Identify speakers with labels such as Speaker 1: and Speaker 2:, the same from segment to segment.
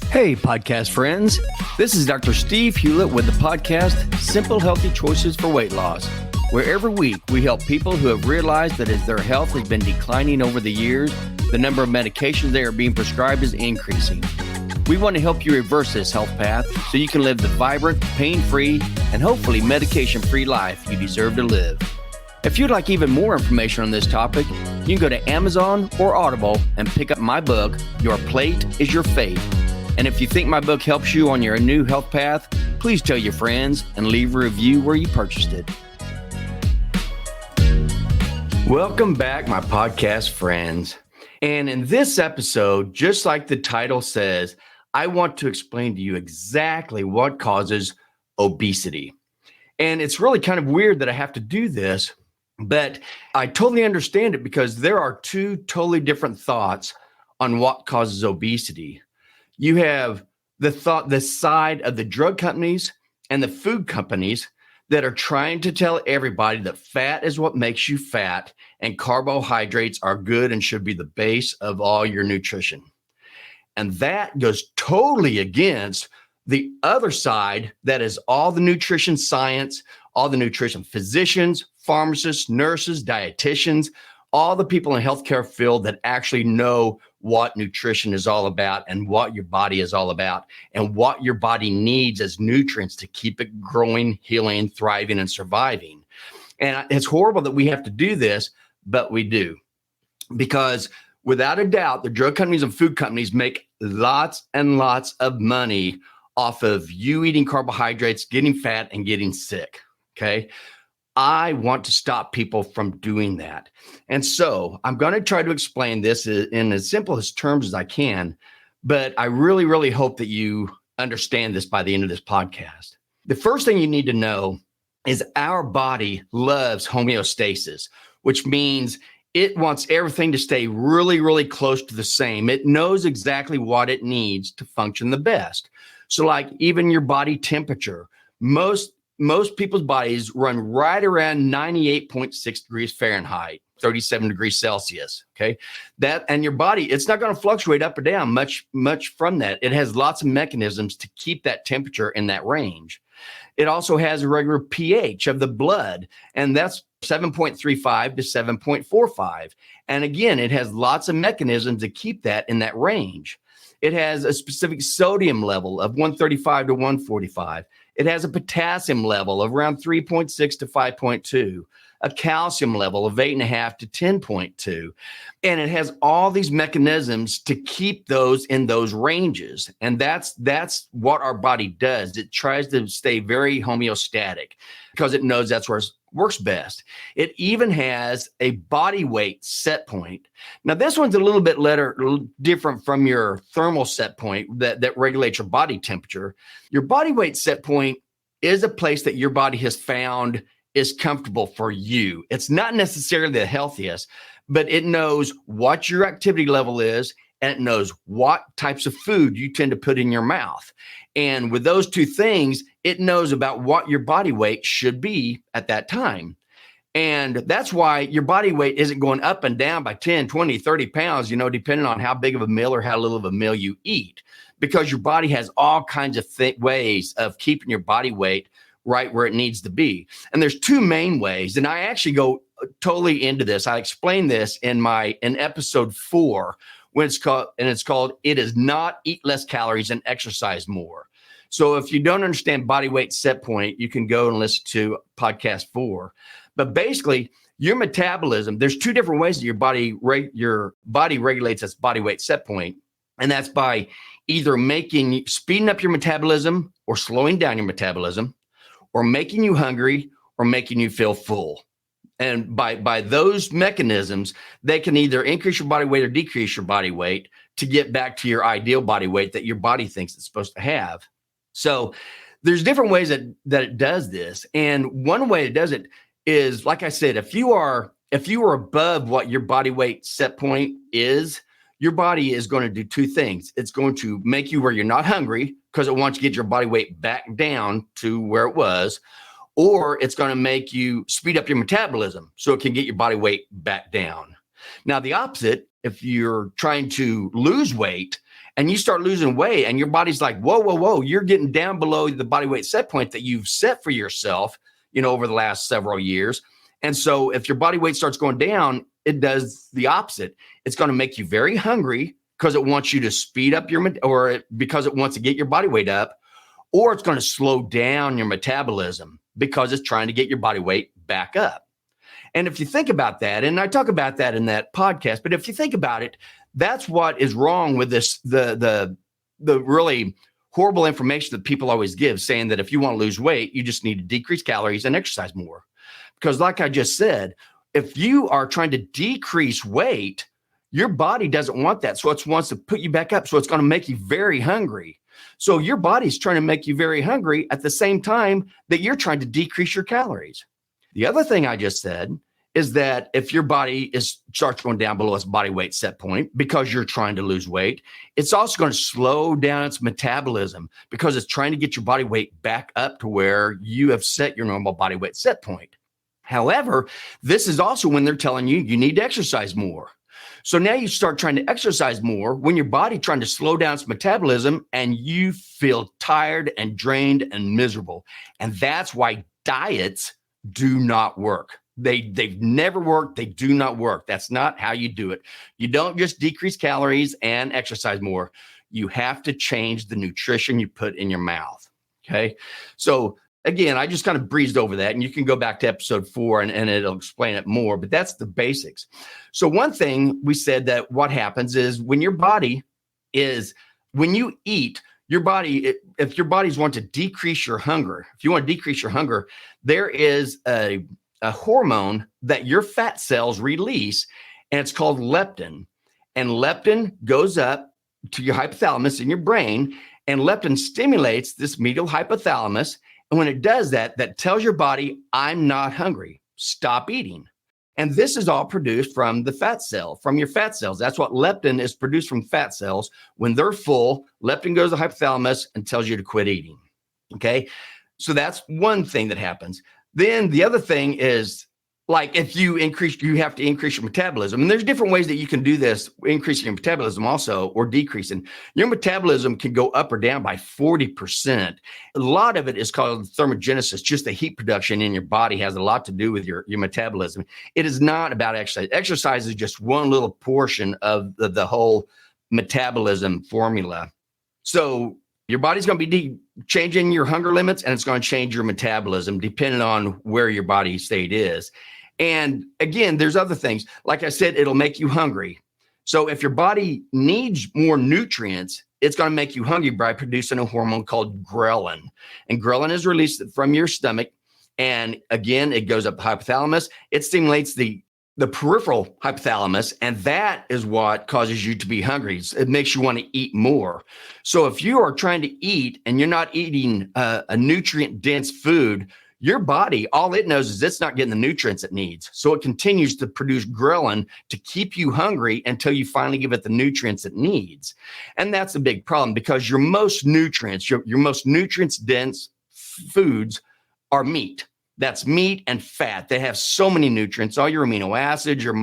Speaker 1: Hey, podcast friends. This is Dr. Steve Hewlett with the podcast, Simple Healthy Choices for Weight Loss, where every week we help people who have realized that as their health has been declining over the years, the number of medications they are being prescribed is increasing. We want to help you reverse this health path so you can live the vibrant, pain-free, and hopefully medication-free life you deserve to live. If you'd like even more information on this topic, you can go to Amazon or Audible and pick up my book, Your Plate is Your Fate. And if you think my book helps you on your new health path, please tell your friends and leave a review where you purchased it. Welcome back, my podcast friends. And in this episode, just like the title says, I want to explain to you exactly what causes obesity. And it's really kind of weird that I have to do this, but I totally understand it because there are two totally different thoughts on what causes obesity. You have the side of the drug companies and the food companies that are trying to tell everybody that fat is what makes you fat and carbohydrates are good and should be the base of all your nutrition. And that goes totally against the other side, that is all the nutrition science, all the nutrition physicians, pharmacists, nurses, dietitians, all the people in the healthcare field that actually know what nutrition is all about and what your body is all about and what your body needs as nutrients to keep it growing, healing, thriving, and surviving. And it's horrible that we have to do this, but we do. Because without a doubt, the drug companies and food companies make lots and lots of money off of you eating carbohydrates, getting fat, and getting sick, okay? I want to stop people from doing that. And so I'm going to try to explain this in as simple as terms as I can, but I really, really hope that you understand this by the end of this podcast. The first thing you need to know is our body loves homeostasis, which means it wants everything to stay really, really close to the same. It knows exactly what it needs to function the best. So like even your body temperature, most people's bodies run right around 98.6 degrees Fahrenheit, 37 degrees Celsius. Okay. And your body, it's not going to fluctuate up or down much from that. It has lots of mechanisms to keep that temperature in that range. It also has a regular pH of the blood, and that's 7.35 to 7.45. And again, it has lots of mechanisms to keep that in that range. It has a specific sodium level of 135 to 145. It has a potassium level of around 3.6 to 5.2, a calcium level of 8.5 to 10.2. And it has all these mechanisms to keep those in those ranges. And that's what our body does. It tries to stay very homeostatic because it knows that's where it works best. It even has a body weight set point. Now, this one's a little bit different from your thermal set point that regulates your body temperature. Your body weight set point is a place that your body has found is comfortable for you. It's not necessarily the healthiest, but it knows what your activity level is, and it knows what types of food you tend to put in your mouth. And with those two things, it knows about what your body weight should be at that time. And that's why your body weight isn't going up and down by 10, 20, 30 pounds, depending on how big of a meal or how little of a meal you eat, because your body has all kinds of ways of keeping your body weight right where it needs to be. And there's two main ways. And I actually go totally into this. I explain this in episode 4, when it's called It Is Not Eat Less Calories and Exercise More. So if you don't understand body weight set point, you can go and listen to podcast 4. But basically, your metabolism, there's two different ways that your body regulates its body weight set point. And that's by either speeding up your metabolism or slowing down your metabolism, or making you hungry or making you feel full. And by those mechanisms, they can either increase your body weight or decrease your body weight to get back to your ideal body weight that your body thinks it's supposed to have. So there's different ways that it does this. And one way it does it is, like I said, if you are above what your body weight set point is, your body is going to do two things. It's going to make you where you're not hungry because it wants to get your body weight back down to where it was, or it's going to make you speed up your metabolism so it can get your body weight back down. Now, the opposite, if you're trying to lose weight and you start losing weight and your body's like, whoa, whoa, whoa, you're getting down below the body weight set point that you've set for yourself, over the last several years. And so if your body weight starts going down, it does the opposite. It's going to make you very hungry because it wants you to speed up because it wants to get your body weight up, or it's going to slow down your metabolism because it's trying to get your body weight back up. And if you think about that, and I talk about that in that podcast, but if you think about it, that's what is wrong with this, the really horrible information that people always give, saying that if you want to lose weight, you just need to decrease calories and exercise more. Because like I just said, if you are trying to decrease weight, your body doesn't want that. So it wants to put you back up. So it's going to make you very hungry. So your body's trying to make you very hungry at the same time that you're trying to decrease your calories. The other thing I just said is that if your body starts going down below its body weight set point because you're trying to lose weight, it's also going to slow down its metabolism because it's trying to get your body weight back up to where you have set your normal body weight set point. However, this is also when they're telling you need to exercise more. So now you start trying to exercise more when your body trying to slow down its metabolism and you feel tired and drained and miserable. And that's why diets do not work. They've never worked. They do not work. That's not how you do it. You don't just decrease calories and exercise more. You have to change the nutrition you put in your mouth. Okay. So again, I just kind of breezed over that, and you can go back to episode 4 and it'll explain it more, but that's the basics. So one thing we said that what happens is when you eat, your body, if your bodies want to decrease your hunger, if you want to decrease your hunger, there is a hormone that your fat cells release, and it's called leptin. And leptin goes up to your hypothalamus in your brain, and leptin stimulates this medial hypothalamus. And when it does that, that tells your body, I'm not hungry, stop eating. And this is all produced from the fat cell, from your fat cells. That's what leptin is produced from fat cells. When they're full, leptin goes to the hypothalamus and tells you to quit eating. Okay. So that's one thing that happens. Then the other thing is, like, if you have to increase your metabolism. And there's different ways that you can do this, increasing your metabolism also, or decreasing. Your metabolism can go up or down by 40%. A lot of it is called thermogenesis. Just the heat production in your body has a lot to do with your metabolism. It is not about exercise. Exercise is just one little portion of the whole metabolism formula. So your body's going to be changing your hunger limits, and it's going to change your metabolism depending on where your body state is. And again, there's other things. Like I said, it'll make you hungry. So if your body needs more nutrients, it's going to make you hungry by producing a hormone called ghrelin. And ghrelin is released from your stomach. And again, it goes up the hypothalamus. It stimulates the peripheral hypothalamus, and that is what causes you to be hungry. It makes you want to eat more. So if you are trying to eat and you're not eating a nutrient-dense food, your body, all it knows is it's not getting the nutrients it needs. So it continues to produce ghrelin to keep you hungry until you finally give it the nutrients it needs. And that's a big problem, because your most nutrients-dense foods are meat. That's meat and fat. They have so many nutrients, all your amino acids, your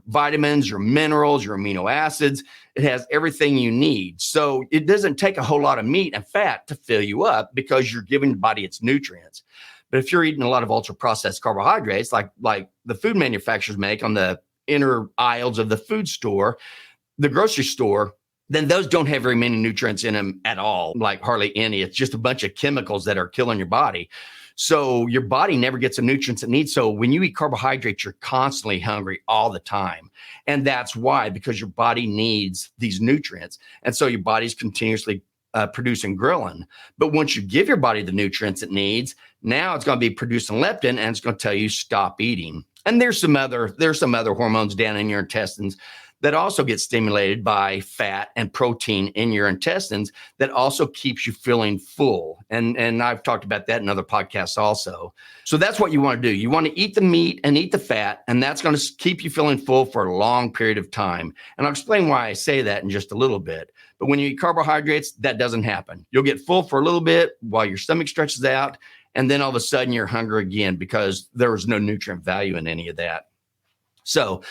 Speaker 1: vitamins, your minerals, your amino acids. It has everything you need. So it doesn't take a whole lot of meat and fat to fill you up, because you're giving the body its nutrients. But if you're eating a lot of ultra processed carbohydrates, like the food manufacturers make on the inner aisles of the food store, the grocery store, then those don't have very many nutrients in them at all, like hardly any. It's just a bunch of chemicals that are killing your body. So your body never gets the nutrients it needs. So when you eat carbohydrates, you're constantly hungry all the time. And that's why, because your body needs these nutrients. And so your body's continuously producing ghrelin. But once you give your body the nutrients it needs, now it's going to be producing leptin, and it's going to tell you stop eating. And there's some other hormones down in your intestines that also get stimulated by fat and protein in your intestines that also keeps you feeling full. And I've talked about that in other podcasts also. So that's what you want to do. You want to eat the meat and eat the fat, and that's going to keep you feeling full for a long period of time. And I'll explain why I say that in just a little bit. But when you eat carbohydrates, that doesn't happen. You'll get full for a little bit while your stomach stretches out, and then all of a sudden you're hungry again because there was no nutrient value in any of that. So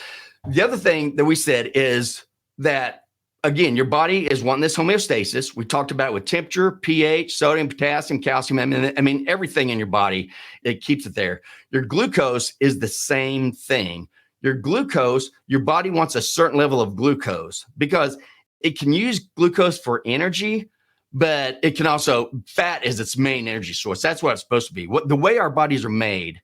Speaker 1: the other thing that we said is that, again, your body is wanting this homeostasis. We talked about it with temperature, pH, sodium, potassium, calcium. I mean, everything in your body, it keeps it there. Your glucose is the same thing. Your glucose, your body wants a certain level of glucose because it can use glucose for energy, but it can also, fat is its main energy source. That's what it's supposed to be. The way our bodies are made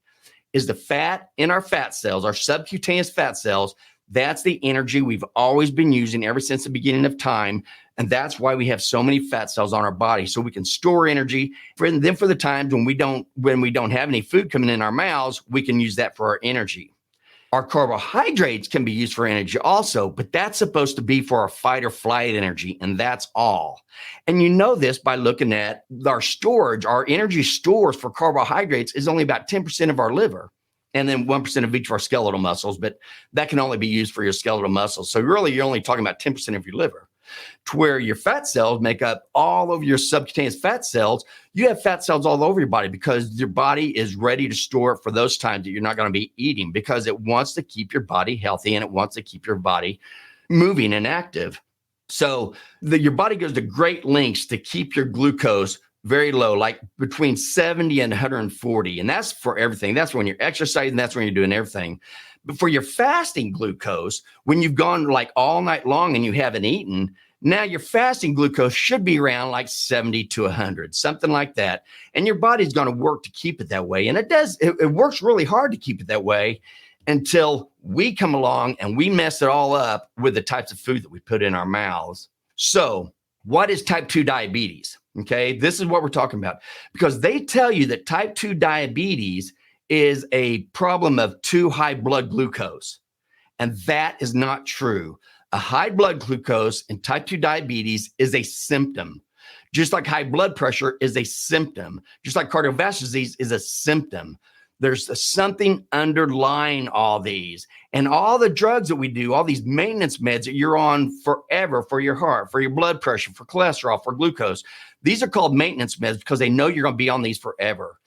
Speaker 1: is the fat in our fat cells, our subcutaneous fat cells. That's the energy we've always been using ever since the beginning of time. And that's why we have so many fat cells on our body, so we can store energy. Then for the times when we don't have any food coming in our mouths, we can use that for our energy. Our carbohydrates can be used for energy also, but that's supposed to be for our fight or flight energy, and that's all. And you know this by looking at our storage. Our energy stores for carbohydrates is only about 10% of our liver, and then 1% of each of our skeletal muscles, but that can only be used for your skeletal muscles. So really, you're only talking about 10% of your liver. To where your fat cells make up all of your subcutaneous fat cells, you have fat cells all over your body because your body is ready to store it for those times that you're not going to be eating, because it wants to keep your body healthy and it wants to keep your body moving and active. So your body goes to great lengths to keep your glucose very low, like between 70 and 140. And that's for everything. That's when you're exercising. That's when you're doing everything. But for your fasting glucose, when you've gone like all night long and you haven't eaten, now your fasting glucose should be around like 70 to 100, something like that. And your body's going to work to keep it that way. And it works really hard to keep it that way until we come along and we mess it all up with the types of food that we put in our mouths. So what is type 2 diabetes? Okay, this is what we're talking about, because they tell you that type 2 diabetes is a problem of too high blood glucose. And that is not true. A high blood glucose in type 2 diabetes is a symptom. Just like high blood pressure is a symptom. Just like cardiovascular disease is a symptom. There's something underlying all these. And all the drugs that we do, all these maintenance meds that you're on forever for your heart, for your blood pressure, for cholesterol, for glucose, these are called maintenance meds because they know you're going to be on these forever.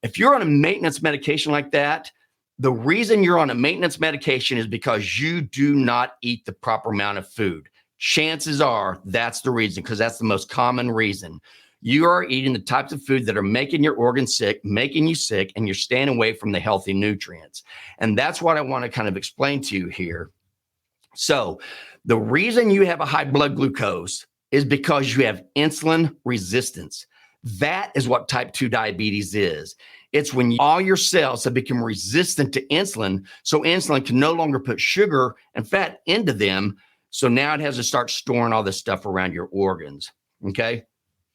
Speaker 1: If you're on a maintenance medication like that, the reason you're on a maintenance medication is because you do not eat the proper amount of food. Chances are that's the reason, because that's the most common reason. You are eating the types of food that are making your organs sick, making you sick, and you're staying away from the healthy nutrients. And that's what I want to kind of explain to you here. So the reason you have a high blood glucose is because you have insulin resistance. That is what type 2 diabetes is. It's when all your cells have become resistant to insulin, so insulin can no longer put sugar and fat into them. So now it has to start storing all this stuff around your organs. Okay.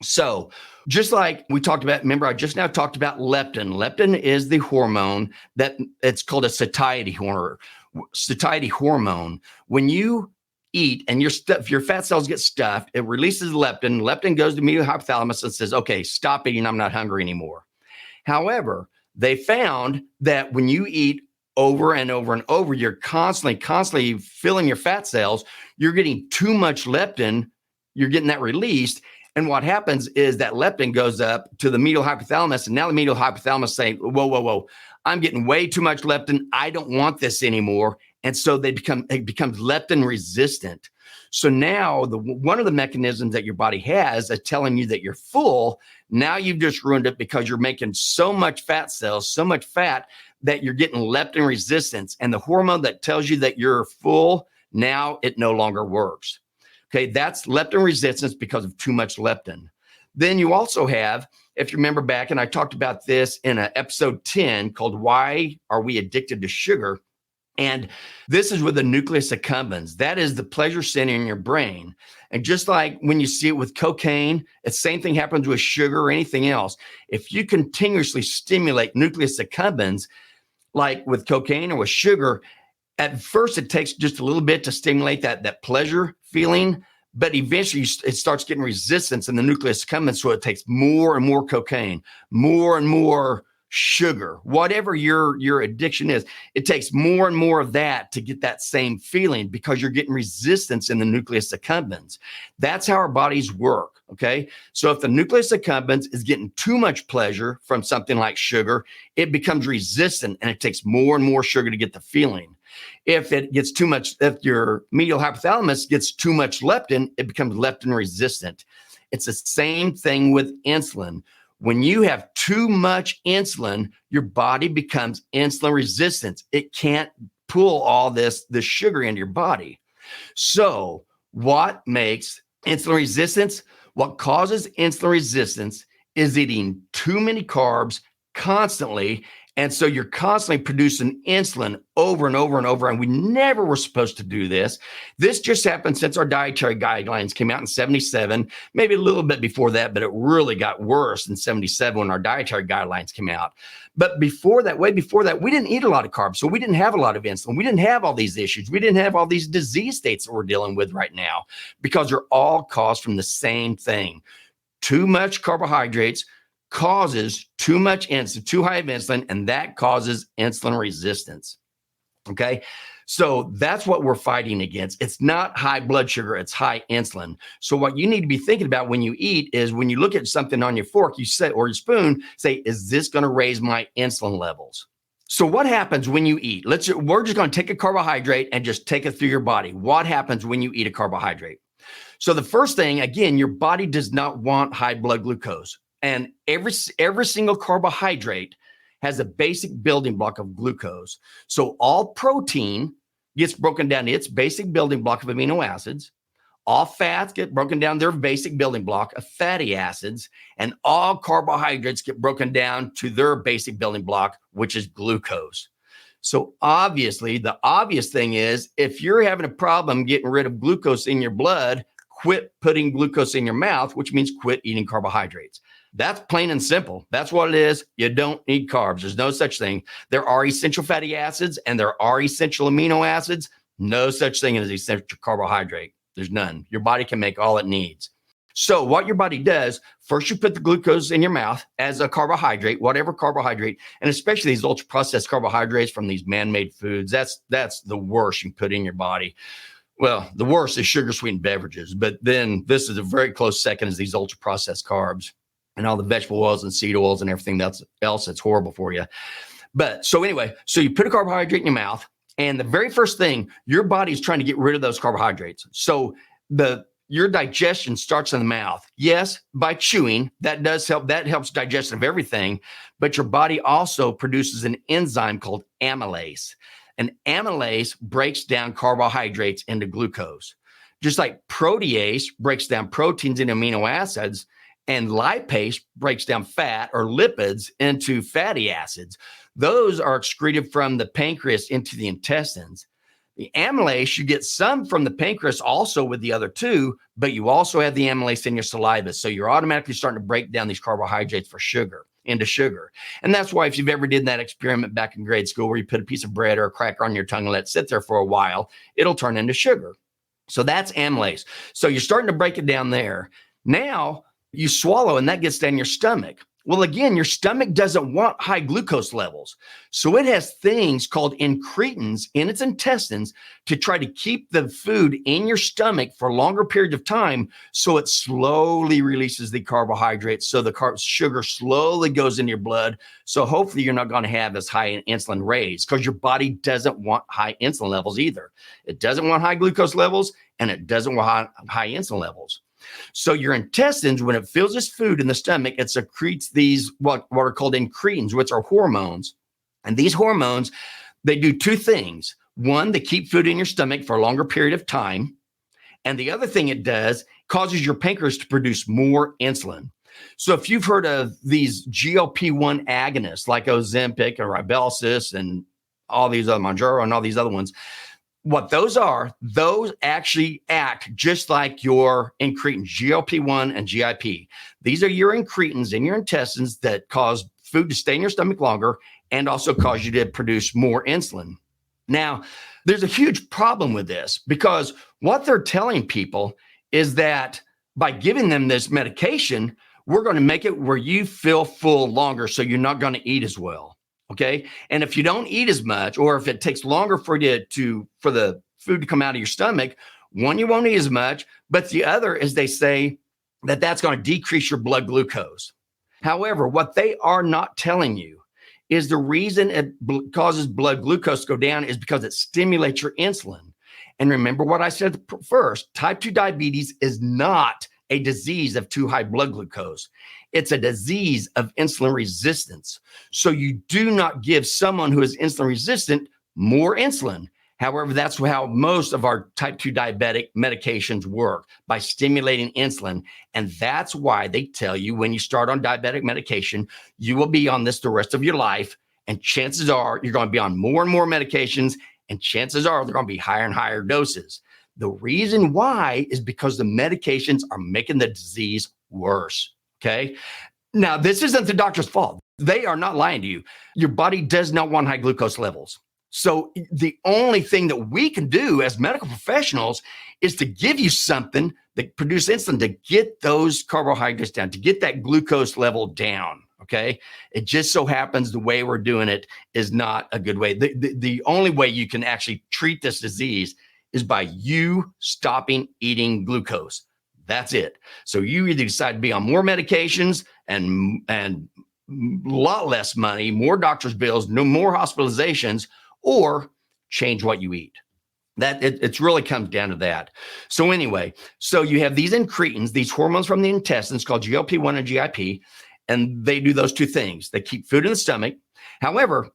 Speaker 1: So just like we talked about, remember, I just now talked about leptin. Leptin is the hormone that it's called a satiety hormone. When you eat and your fat cells get stuffed, it releases leptin. Leptin goes to the medial hypothalamus and says, okay, stop eating. I'm not hungry anymore. However, they found that when you eat over and over and over, you're constantly filling your fat cells. You're getting too much leptin. You're getting that released. And what happens is that leptin goes up to the medial hypothalamus. And now the medial hypothalamus is saying, whoa, I'm getting way too much leptin. I don't want this anymore. And so it becomes leptin resistant. So now one of the mechanisms that your body has is telling you that you're full. Now you've just ruined it because you're making so much fat cells, so much fat that you're getting leptin resistance. And the hormone that tells you that you're full, now it no longer works. Okay, that's leptin resistance because of too much leptin. Then you also have, if you remember back, and I talked about this in episode 10 called Why Are We Addicted to Sugar? And this is with the nucleus accumbens. That is the pleasure center in your brain. And just like when you see it with cocaine, the same thing happens with sugar or anything else. If you continuously stimulate nucleus accumbens, like with cocaine or with sugar, at first it takes just a little bit to stimulate that pleasure feeling, but eventually it starts getting resistance in the nucleus accumbens. So it takes more and more cocaine, more and more sugar, whatever your addiction is. It takes more and more of that to get that same feeling because you're getting resistance in the nucleus accumbens. That's how our bodies work. Okay. So if the nucleus accumbens is getting too much pleasure from something like sugar, it becomes resistant and it takes more and more sugar to get the feeling. If it gets too much, if your medial hypothalamus gets too much leptin, it becomes leptin resistant. It's the same thing with insulin. When you have too much insulin, your body becomes insulin resistant. It can't pull all this sugar into your body. So what makes insulin resistance? What causes insulin resistance is eating too many carbs constantly. And so you're constantly producing insulin over and over and over. And we never were supposed to do this. This just happened since our dietary guidelines came out in 77, maybe a little bit before that, but it really got worse in 77 when our dietary guidelines came out. But before that, way before that, we didn't eat a lot of carbs. So we didn't have a lot of insulin. We didn't have all these issues. We didn't have all these disease states that we're dealing with right now because they're all caused from the same thing. Too much carbohydrates causes too much insulin, too high of insulin, and that causes insulin resistance. Okay. So that's what we're fighting against. It's not high blood sugar, it's high insulin. So what you need to be thinking about when you eat is when you look at something on your fork, you say, or your spoon, say, is this going to raise my insulin levels? So what happens when you eat? We're just going to take a carbohydrate and just take it through your body. What happens when you eat a carbohydrate? So the first thing, again, your body does not want high blood glucose. And every single carbohydrate has a basic building block of glucose. So all protein gets broken down to its basic building block of amino acids. All fats get broken down their basic building block of fatty acids. And all carbohydrates get broken down to their basic building block, which is glucose. So obviously, the obvious thing is if you're having a problem getting rid of glucose in your blood, quit putting glucose in your mouth, which means quit eating carbohydrates. That's plain and simple. That's what it is. You don't need carbs. There's no such thing. There are essential fatty acids and there are essential amino acids. No such thing as essential carbohydrate. There's none. Your body can make all it needs. So what your body does, first you put the glucose in your mouth as a carbohydrate, whatever carbohydrate, and especially these ultra-processed carbohydrates from these man-made foods. That's the worst you put in your body. Well, the worst is sugar-sweetened beverages, but then this is a very close second is these ultra-processed carbs and all the vegetable oils and seed oils and everything else that's horrible for you. But so anyway, so you put a carbohydrate in your mouth, and the very first thing, your body is trying to get rid of those carbohydrates. So your digestion starts in the mouth. Yes, by chewing, that does help. That helps digestion of everything. But your body also produces an enzyme called amylase. And amylase breaks down carbohydrates into glucose. Just like protease breaks down proteins into amino acids, and lipase breaks down fat or lipids into fatty acids. Those are excreted from the pancreas into the intestines. The amylase, you get some from the pancreas also with the other two, but you also have the amylase in your saliva. So you're automatically starting to break down these carbohydrates into sugar. And that's why if you've ever did that experiment back in grade school where you put a piece of bread or a cracker on your tongue and let it sit there for a while, it'll turn into sugar. So that's amylase. So you're starting to break it down there. Now you swallow and that gets down your stomach. Well, again, your stomach doesn't want high glucose levels. So it has things called incretins in its intestines to try to keep the food in your stomach for a longer period of time. So it slowly releases the carbohydrates. So the sugar slowly goes into your blood. So hopefully you're not going to have as high an insulin raise because your body doesn't want high insulin levels either. It doesn't want high glucose levels and it doesn't want high insulin levels. So your intestines, when it feels this food in the stomach, it secretes these what are called incretins, which are hormones. And these hormones, they do two things. One, they keep food in your stomach for a longer period of time. And the other thing it does causes your pancreas to produce more insulin. So if you've heard of these GLP-1 agonists like Ozempic and Rybelsus and all these other Mounjaro and all these other ones, what those are, those actually act just like your incretins, GLP-1 and GIP. These are your incretins in your intestines that cause food to stay in your stomach longer and also cause you to produce more insulin. Now, there's a huge problem with this because what they're telling people is that by giving them this medication, we're going to make it where you feel full longer, so you're not going to eat as well. Okay. And if you don't eat as much, or if it takes longer for the food to come out of your stomach, one, you won't eat as much, but the other is they say that that's going to decrease your blood glucose. However, what they are not telling you is the reason it causes blood glucose to go down is because it stimulates your insulin. And remember what I said first, type 2 diabetes is not a disease of too high blood glucose. It's a disease of insulin resistance. So you do not give someone who is insulin resistant more insulin. However, that's how most of our type 2 diabetic medications work, by stimulating insulin. And that's why they tell you when you start on diabetic medication, you will be on this the rest of your life. And chances are you're going to be on more and more medications. And chances are they're going to be higher and higher doses. The reason why is because the medications are making the disease worse. Okay. Now, this isn't the doctor's fault. They are not lying to you. Your body does not want high glucose levels. So the only thing that we can do as medical professionals is to give you something that produces insulin to get those carbohydrates down, to get that glucose level down. Okay. It just so happens the way we're doing it is not a good way. The only way you can actually treat this disease is by you stopping eating glucose. That's it. So you either decide to be on more medications and a lot less money, more doctor's bills, no more hospitalizations, or change what you eat. That it really comes down to that. So anyway, so you have these incretins, these hormones from the intestines called GLP-1 and GIP, and they do those two things. They keep food in the stomach. However,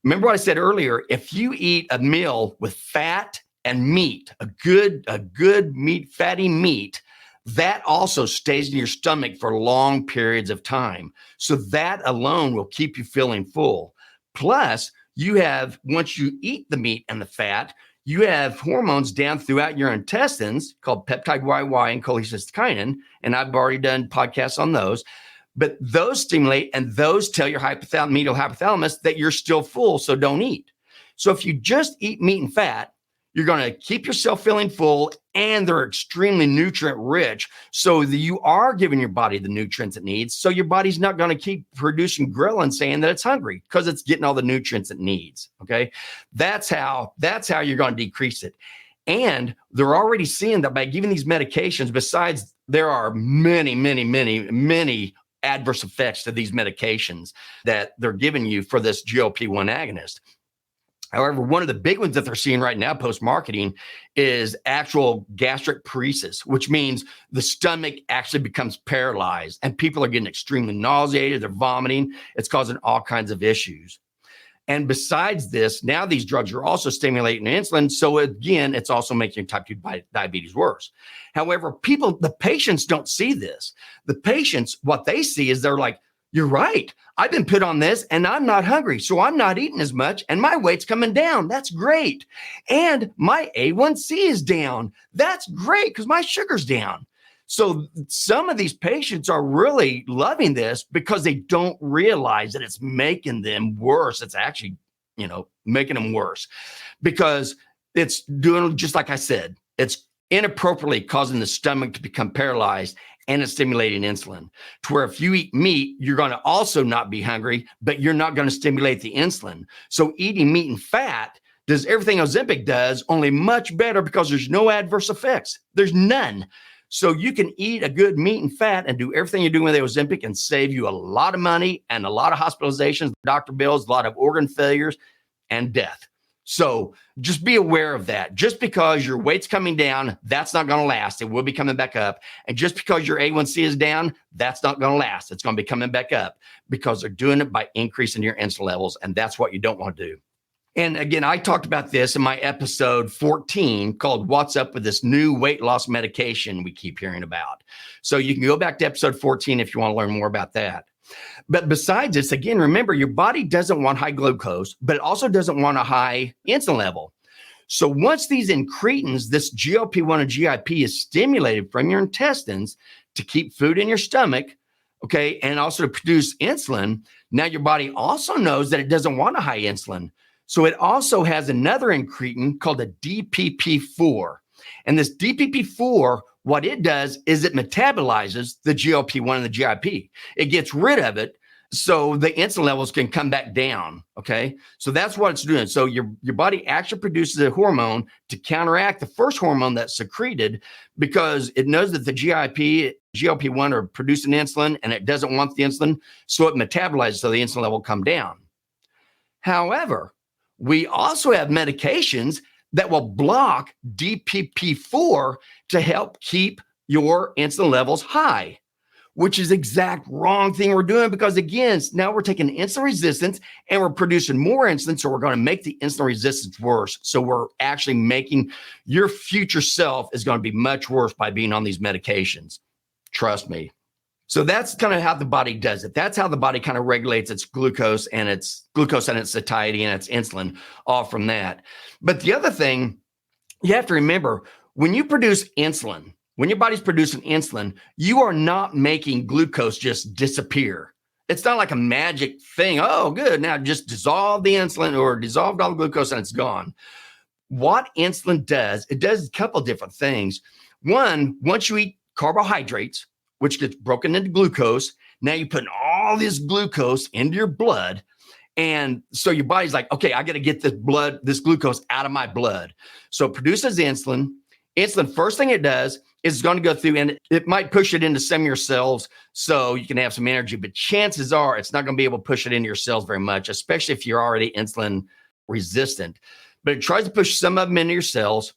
Speaker 1: remember what I said earlier, if you eat a meal with fat and meat, a good meat, fatty meat, that also stays in your stomach for long periods of time. So that alone will keep you feeling full. Plus, you have, once you eat the meat and the fat, you have hormones down throughout your intestines called peptide YY and cholecystokinin. And I've already done podcasts on those. But those stimulate and those tell your medial hypothalamus that you're still full, so don't eat. So if you just eat meat and fat, you're going to keep yourself feeling full, and they're extremely nutrient rich. So that you are giving your body the nutrients it needs. So your body's not going to keep producing ghrelin saying that it's hungry because it's getting all the nutrients it needs. Okay. That's how you're going to decrease it. And they're already seeing that by giving these medications, besides there are many adverse effects to these medications that they're giving you for this GLP-1 agonist. However, one of the big ones that they're seeing right now post-marketing is actual gastric paresis, which means the stomach actually becomes paralyzed and people are getting extremely nauseated, they're vomiting, it's causing all kinds of issues. And besides this, now these drugs are also stimulating insulin. So again, it's also making type 2 diabetes worse. However, the patients don't see this. The patients, what they see is they're like, you're right. I've been put on this and I'm not hungry. So I'm not eating as much and my weight's coming down. That's great. And my A1C is down. That's great because my sugar's down. So some of these patients are really loving this because they don't realize that it's making them worse. It's actually, making them worse because it's doing, just like I said, it's inappropriately causing the stomach to become paralyzed, and it's stimulating insulin to where if you eat meat, you're going to also not be hungry, but you're not going to stimulate the insulin. So eating meat and fat does everything Ozempic does, only much better because there's no adverse effects. There's none. So you can eat a good meat and fat and do everything you're doing with the Ozempic and save you a lot of money and a lot of hospitalizations, doctor bills, a lot of organ failures, and death. So just be aware of that. Just because your weight's coming down, that's not going to last. It will be coming back up. And just because your A1C is down, that's not going to last. It's going to be coming back up because they're doing it by increasing your insulin levels. And that's what you don't want to do. And again, I talked about this in my episode 14 called What's Up with This New Weight Loss Medication we keep hearing about. So you can go back to episode 14 if you want to learn more about that. But besides this, again, remember, your body doesn't want high glucose, but it also doesn't want a high insulin level. So once these incretins, this GLP-1 and GIP is stimulated from your intestines to keep food in your stomach, okay, and also to produce insulin, now your body also knows that it doesn't want a high insulin. So it also has another incretin called a DPP-4. And this DPP-4, what it does is it metabolizes the GLP-1 and the GIP. It gets rid of it so the insulin levels can come back down, okay? So that's what it's doing. So your body actually produces a hormone to counteract the first hormone that's secreted because it knows that the GLP-1 are producing insulin and it doesn't want the insulin, so it metabolizes so the insulin level will come down. However, we also have medications that will block DPP4 to help keep your insulin levels high, which is exact wrong thing we're doing because, again, now we're taking insulin resistance and we're producing more insulin. So we're going to make the insulin resistance worse. So we're actually making your future self is going to be much worse by being on these medications. Trust me. So that's kind of how the body does it. That's how the body kind of regulates its glucose and its satiety and its insulin off from that. But the other thing you have to remember, when you produce insulin, when your body's producing insulin, you are not making glucose just disappear. It's not like a magic thing. Oh, good. Now just dissolve the insulin or dissolve all the glucose and it's gone. What insulin does, it does a couple different things. One, once you eat carbohydrates, which gets broken into glucose, now you're putting all this glucose into your blood. And so your body's like, okay, I got to get this glucose out of my blood. So it produces insulin. Insulin, first thing it does is it's going to go through and it might push it into some of your cells so you can have some energy, but chances are it's not going to be able to push it into your cells very much, especially if you're already insulin resistant. But it tries to push some of them into your cells.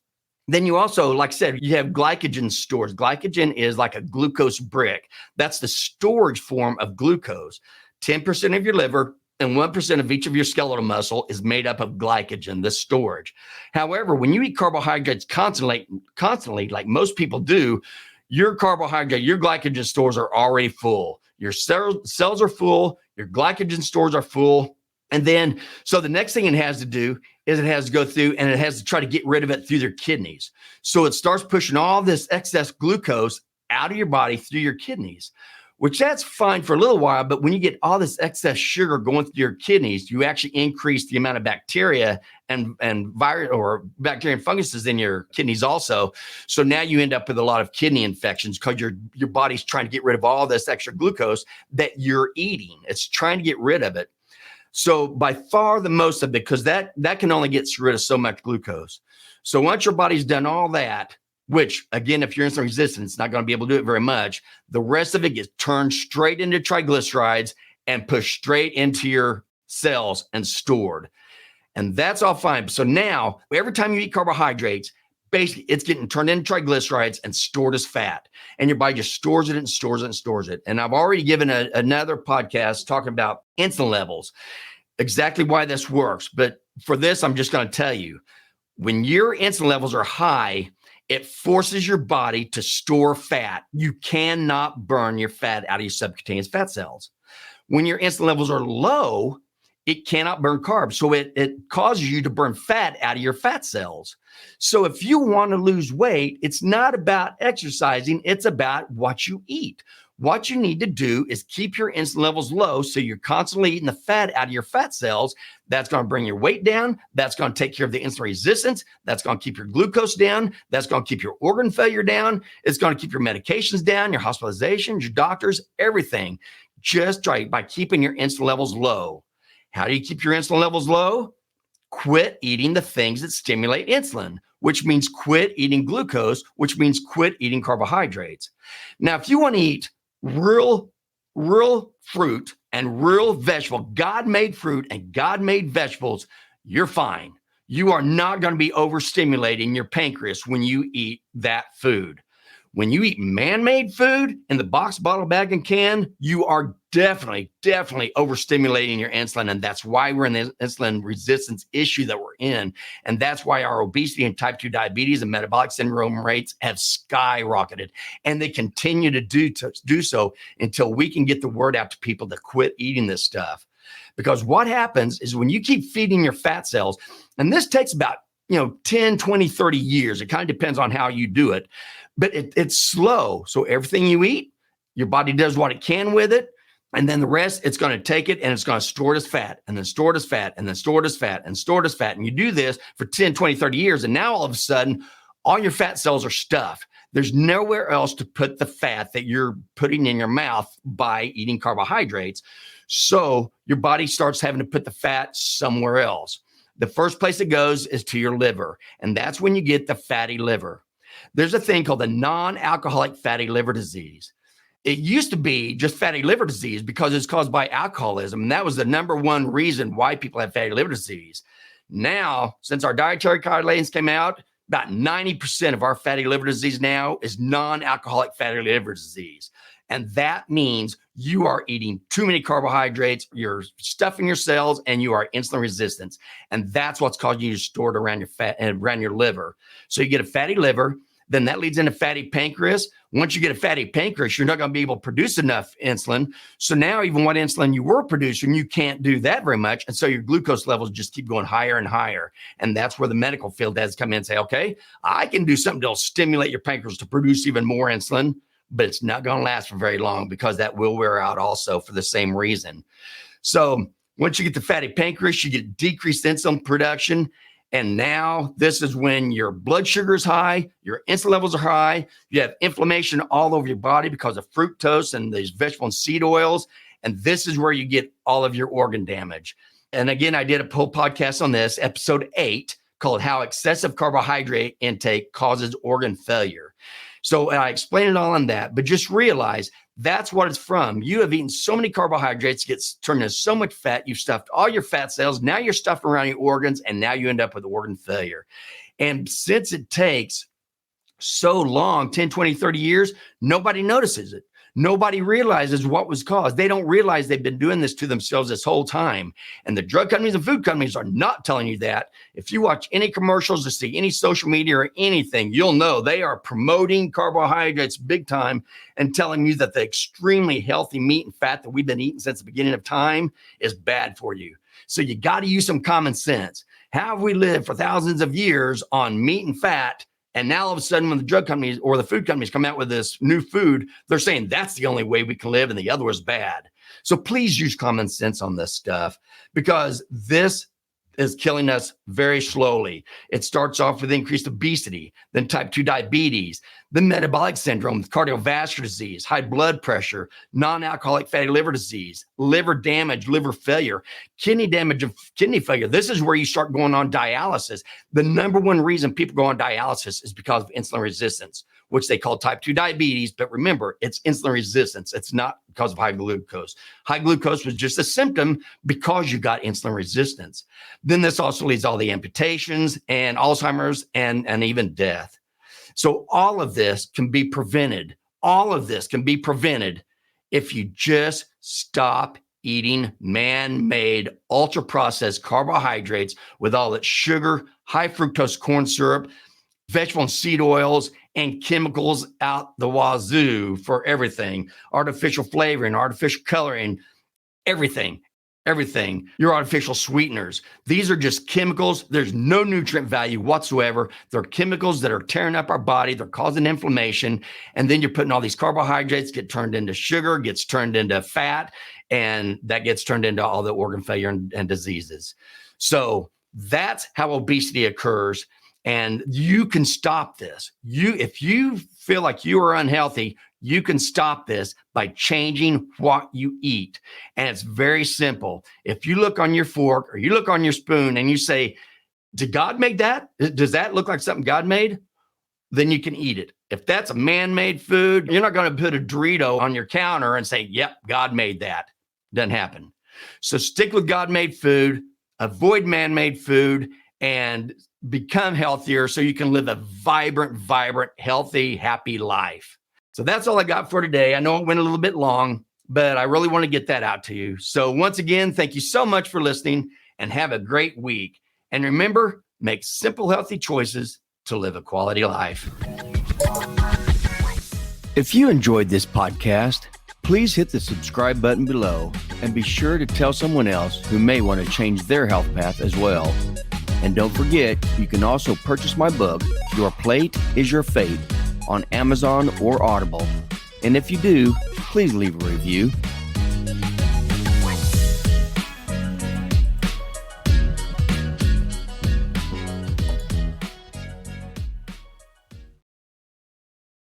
Speaker 1: Then you also, like I said, you have glycogen stores. Glycogen is like a glucose brick. That's the storage form of glucose. 10% of your liver and 1% of each of your skeletal muscle is made up of glycogen, the storage. However, when you eat carbohydrates constantly, like most people do, your glycogen stores are already full. Your cells are full, your glycogen stores are full. And then, so the next thing it has to do is it has to go through and it has to try to get rid of it through their kidneys. So it starts pushing all this excess glucose out of your body through your kidneys, which that's fine for a little while. But when you get all this excess sugar going through your kidneys, you actually increase the amount of bacteria and virus or bacteria and funguses in your kidneys also. So now you end up with a lot of kidney infections because your body's trying to get rid of all this extra glucose that you're eating. It's trying to get rid of it. So by far the most of it, because that can only get rid of so much glucose. So once your body's done all that, which again, if you're insulin resistant, it's not going to be able to do it very much. The rest of it gets turned straight into triglycerides and pushed straight into your cells and stored. And that's all fine. So now every time you eat carbohydrates, basically it's getting turned into triglycerides and stored as fat. And your body just stores it and stores it and stores it. And I've already given another podcast talking about insulin levels, exactly why this works. But for this, I'm just going to tell you, when your insulin levels are high, it forces your body to store fat. You cannot burn your fat out of your subcutaneous fat cells. When your insulin levels are low, it cannot burn carbs. So it causes you to burn fat out of your fat cells. So if you want to lose weight, it's not about exercising. It's about what you eat. What you need to do is keep your insulin levels low so you're constantly eating the fat out of your fat cells. That's going to bring your weight down. That's going to take care of the insulin resistance. That's going to keep your glucose down. That's going to keep your organ failure down. It's going to keep your medications down, your hospitalizations, your doctors, everything. Just by keeping your insulin levels low. How do you keep your insulin levels low? Quit eating the things that stimulate insulin, which means quit eating glucose, which means quit eating carbohydrates. Now, if you want to eat real fruit and real vegetable, God-made fruit and God-made vegetables, you're fine. You are not going to be overstimulating your pancreas when you eat that food. When you eat man-made food in the box, bottle, bag, and can, you are definitely overstimulating your insulin. And that's why we're in the insulin resistance issue that we're in. And that's why our obesity and type 2 diabetes and metabolic syndrome rates have skyrocketed. And they continue to do so until we can get the word out to people to quit eating this stuff. Because what happens is when you keep feeding your fat cells, and this takes about 10, 20, 30 years. It kind of depends on how you do it, but it's slow. So everything you eat, your body does what it can with it. And then the rest, it's going to take it and it's going to store it as fat and then store it as fat and then store it as fat and store it as fat. And you do this for 10, 20, 30 years. And now all of a sudden, all your fat cells are stuffed. There's nowhere else to put the fat that you're putting in your mouth by eating carbohydrates. So your body starts having to put the fat somewhere else. The first place it goes is to your liver. And that's when you get the fatty liver. There's a thing called the non-alcoholic fatty liver disease. It used to be just fatty liver disease because it's caused by alcoholism. And that was the number one reason why people have fatty liver disease. Now, since our dietary guidelines came out, about 90% of our fatty liver disease now is non-alcoholic fatty liver disease. And that means you are eating too many carbohydrates, you're stuffing your cells, and you are insulin resistant. And that's what's causing you to store it around your fat and around your liver. So you get a fatty liver, then that leads into fatty pancreas. Once you get a fatty pancreas, you're not going to be able to produce enough insulin. So now even what insulin you were producing, you can't do that very much. And so your glucose levels just keep going higher and higher. And that's where the medical field has come in and say, okay, I can do something that'll stimulate your pancreas to produce even more insulin, but it's not going to last for very long because that will wear out also for the same reason. So once you get the fatty pancreas, you get decreased insulin production. And now this is when your blood sugar is high, your insulin levels are high, you have inflammation all over your body because of fructose and these vegetable and seed oils. And this is where you get all of your organ damage. And again, I did a whole podcast on this, episode 8, called How Excessive Carbohydrate Intake Causes Organ Failure. So I explained it all on that, but just realize that's what it's from. You have eaten so many carbohydrates, gets turned into so much fat. You've stuffed all your fat cells. Now you're stuffed around your organs, and now you end up with organ failure. And since it takes so long, 10, 20, 30 years, nobody notices it. Nobody realizes what was caused. They don't realize they've been doing this to themselves this whole time. And the drug companies and food companies are not telling you that. If you watch any commercials or see any social media or anything, you'll know they are promoting carbohydrates big time and telling you that the extremely healthy meat and fat that we've been eating since the beginning of time is bad for you. So you got to use some common sense. How have we lived for thousands of years on meat and fat? And now all of a sudden, when the drug companies or the food companies come out with this new food, they're saying that's the only way we can live and the other was bad. So please use common sense on this stuff because this is killing us very slowly. It starts off with increased obesity, then type 2 diabetes, then metabolic syndrome, cardiovascular disease, high blood pressure, non-alcoholic fatty liver disease, liver damage, liver failure, kidney damage, and kidney failure. This is where you start going on dialysis. The number one reason people go on dialysis is because of insulin resistance, which they call type 2 diabetes. But remember, it's insulin resistance. It's not because of high glucose. High glucose was just a symptom because you got insulin resistance. Then this also leads to all the amputations and Alzheimer's and even death. So all of this can be prevented. All of this can be prevented if you just stop eating man-made, ultra-processed carbohydrates with all its sugar, high fructose corn syrup, vegetable and seed oils, and chemicals out the wazoo for everything. Artificial flavoring, artificial coloring, everything. Your artificial sweeteners. These are just chemicals. There's no nutrient value whatsoever. They're chemicals that are tearing up our body. They're causing inflammation. And then you're putting all these carbohydrates, get turned into sugar, gets turned into fat, and that gets turned into all the organ failure and diseases. So that's how obesity occurs. And you can stop this. If you feel like you are unhealthy, you can stop this by changing what you eat. And it's very simple. If you look on your fork or you look on your spoon and you say, did God make that? Does that look like something God made? Then you can eat it. If that's a man-made food, you're not going to put a Dorito on your counter and say, yep, God made that. Doesn't happen. So stick with God-made food, avoid man-made food, and become healthier so you can live a vibrant, healthy, happy life. So that's all I got for today. I know it went a little bit long, but I really want to get that out to you. So once again, thank you so much for listening and have a great week. And remember, make simple, healthy choices to live a quality life. If you enjoyed this podcast, please hit the subscribe button below and be sure to tell someone else who may want to change their health path as well. And don't forget, you can also purchase my book, Your Plate is Your Fate, on Amazon or Audible. And if you do, please leave a review.